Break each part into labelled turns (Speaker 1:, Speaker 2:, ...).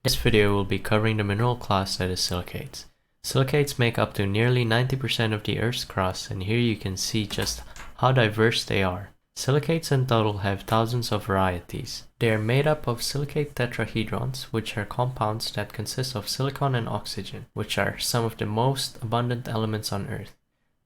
Speaker 1: This video will be covering the mineral class that is silicates. Silicates make up to nearly 90% of the Earth's crust, and here you can see just how diverse they are. Silicates in total have thousands of varieties. They are made up of silicate tetrahedrons, which are compounds that consist of silicon and oxygen, which are some of the most abundant elements on Earth.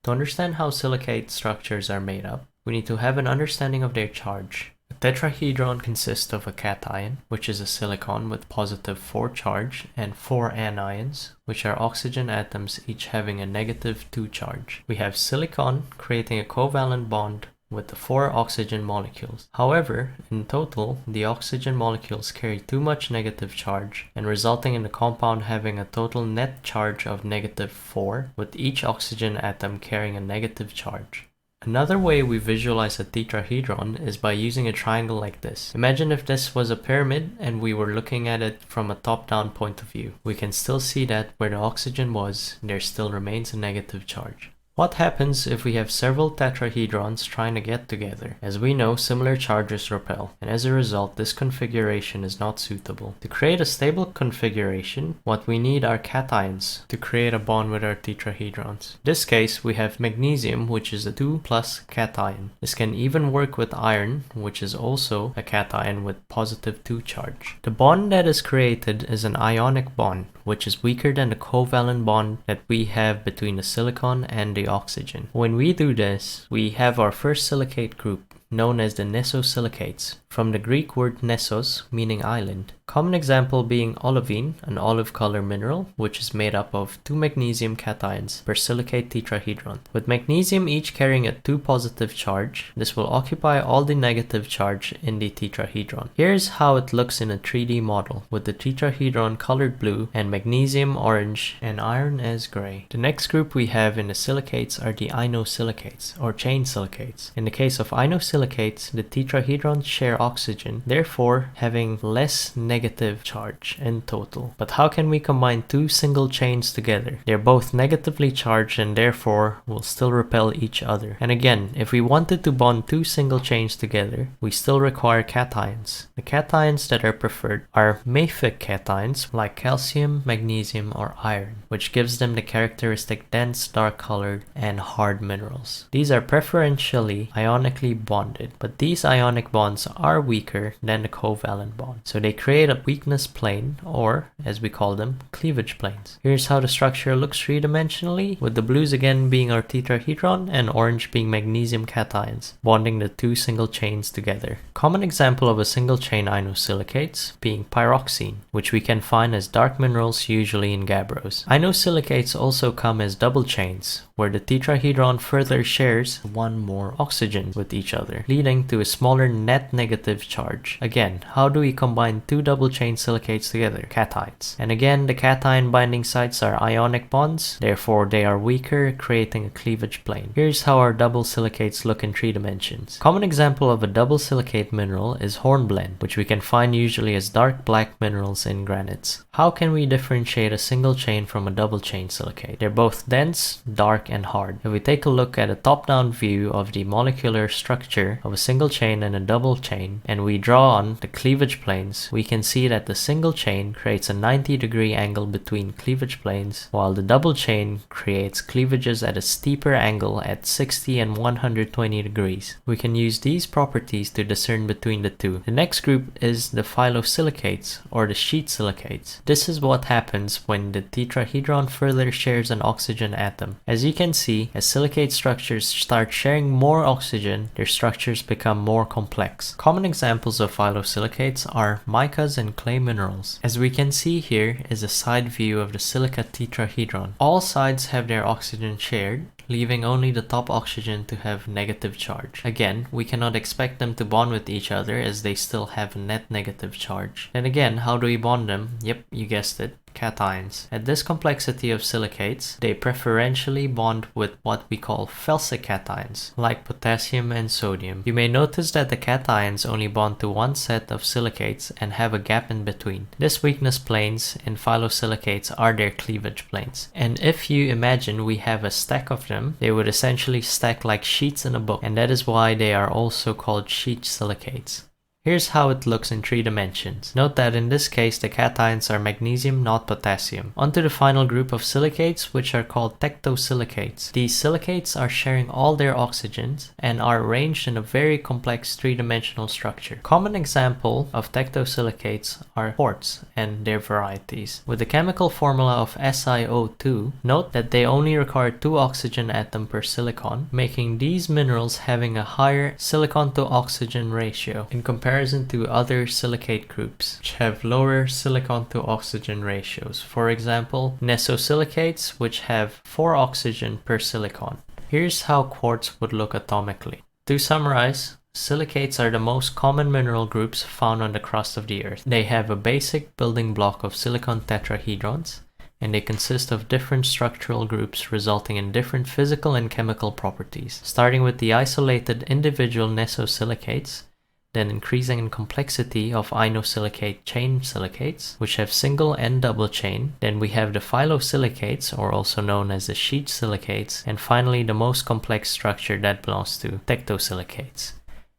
Speaker 1: To understand how silicate structures are made up, we need to have an understanding of their charge. A tetrahedron consists of a cation, which is a silicon with positive 4 charge, and 4 anions, which are oxygen atoms each having a negative 2 charge. We have silicon creating a covalent bond with the 4 oxygen molecules. However, in total, the oxygen molecules carry too much negative charge, and resulting in the compound having a total net charge of negative 4, with each oxygen atom carrying a negative charge. Another way we visualize a tetrahedron is by using a triangle like this. Imagine if this was a pyramid and we were looking at it from a top-down point of view. We can still see that where the oxygen was, there still remains a negative charge. What happens if we have several tetrahedrons trying to get together? As we know, similar charges repel, and as a result, this configuration is not suitable. To create a stable configuration, what we need are cations to create a bond with our tetrahedrons. In this case, we have magnesium, which is a 2+ cation. This can even work with iron, which is also a cation with positive 2 charge. The bond that is created is an ionic bond, which is weaker than the covalent bond that we have between the silicon and the oxygen. When we do this, we have our first silicate group, known as the nesosilicates, from the Greek word nesos, meaning island. Common example being olivine, an olive color mineral, which is made up of 2 magnesium cations per silicate tetrahedron. With magnesium each carrying a 2 positive charge, this will occupy all the negative charge in the tetrahedron. Here's how it looks in a 3D model, with the tetrahedron colored blue and magnesium orange and iron as gray. The next group we have in the silicates are the inosilicates, or chain silicates. In the case of inosilicates, the tetrahedrons share oxygen, therefore having less negative charge in total. But how can we combine 2 single chains together? They're both negatively charged and therefore will still repel each other. And again, if we wanted to bond 2 single chains together, we still require cations. The cations that are preferred are mafic cations like calcium, magnesium, or iron, which gives them the characteristic dense, dark colored, and hard minerals. These are preferentially ionically bonded, but these ionic bonds are weaker than the covalent bond, so they create a weakness plane, or as we call them, cleavage planes. Here's how the structure looks 3-dimensionally, with the blues again being our tetrahedron and orange being magnesium cations, bonding the 2 single chains together. Common example of a single chain inosilicates being pyroxene, which we can find as dark minerals usually in gabbros. Inosilicates also come as double chains, where the tetrahedron further shares 1 more oxygen with each other, leading to a smaller net negative charge. Again, how do we combine 2 double chain silicates together? Cations. And again, the cation binding sites are ionic bonds, therefore they are weaker, creating a cleavage plane. Here's how our double silicates look in 3 dimensions. Common example of a double silicate mineral is hornblende, which we can find usually as dark black minerals in granites. How can we differentiate a single chain from a double chain silicate? They're both dense, dark, and hard. If we take a look at a top-down view of the molecular structure of a single chain and a double chain, and we draw on the cleavage planes, we can see that the single chain creates a 90-degree angle between cleavage planes, while the double chain creates cleavages at a steeper angle at 60 and 120 degrees. We can use these properties to discern between the two. The next group is the phyllosilicates, or the sheet silicates. This is what happens when the tetrahedron further shares an oxygen atom. As you can see, as silicate structures start sharing more oxygen, their structures become more complex. Common examples of phyllosilicates are micas and clay minerals. As we can see here is a side view of the silica tetrahedron. All sides have their oxygen shared, leaving only the top oxygen to have negative charge. Again, we cannot expect them to bond with each other as they still have a net negative charge. And again, how do we bond them? Yep, you guessed it. Cations. At this complexity of silicates, they preferentially bond with what we call felsications, like potassium and sodium. You may notice that the cations only bond to 1 set of silicates and have a gap in between. This weakness planes in phyllosilicates are their cleavage planes. And if you imagine we have a stack of them, they would essentially stack like sheets in a book, and that is why they are also called sheet silicates. Here's how it looks in 3 dimensions. Note that in this case the cations are magnesium, not potassium. Onto the final group of silicates, which are called tectosilicates. These silicates are sharing all their oxygens and are arranged in a very complex 3-dimensional structure. Common example of tectosilicates are quartz and their varieties. With the chemical formula of SiO2, note that they only require 2 oxygen atoms per silicon, making these minerals having a higher silicon to oxygen ratio in comparison to other silicate groups, which have lower silicon to oxygen ratios. For example, nesosilicates, which have 4 oxygen per silicon. Here's how quartz would look atomically. To summarize, silicates are the most common mineral groups found on the crust of the Earth. They have a basic building block of silicon tetrahedrons, and they consist of different structural groups resulting in different physical and chemical properties, starting with the isolated individual nesosilicates, then increasing in complexity of inosilicate chain silicates, which have single and double chain. Then we have the phyllosilicates, or also known as the sheet silicates, and finally the most complex structure that belongs to tectosilicates.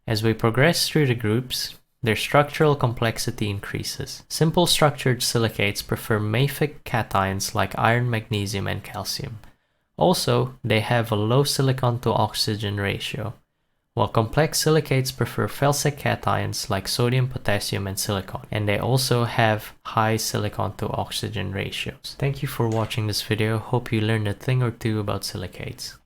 Speaker 1: As we progress through the groups, their structural complexity increases. Simple structured silicates prefer mafic cations like iron, magnesium, and calcium. Also, they have a low silicon to oxygen ratio, while complex silicates prefer felsic cations like sodium, potassium, and silicon, and they also have high silicon to oxygen ratios. Thank you for watching this video. Hope you learned a thing or two about silicates.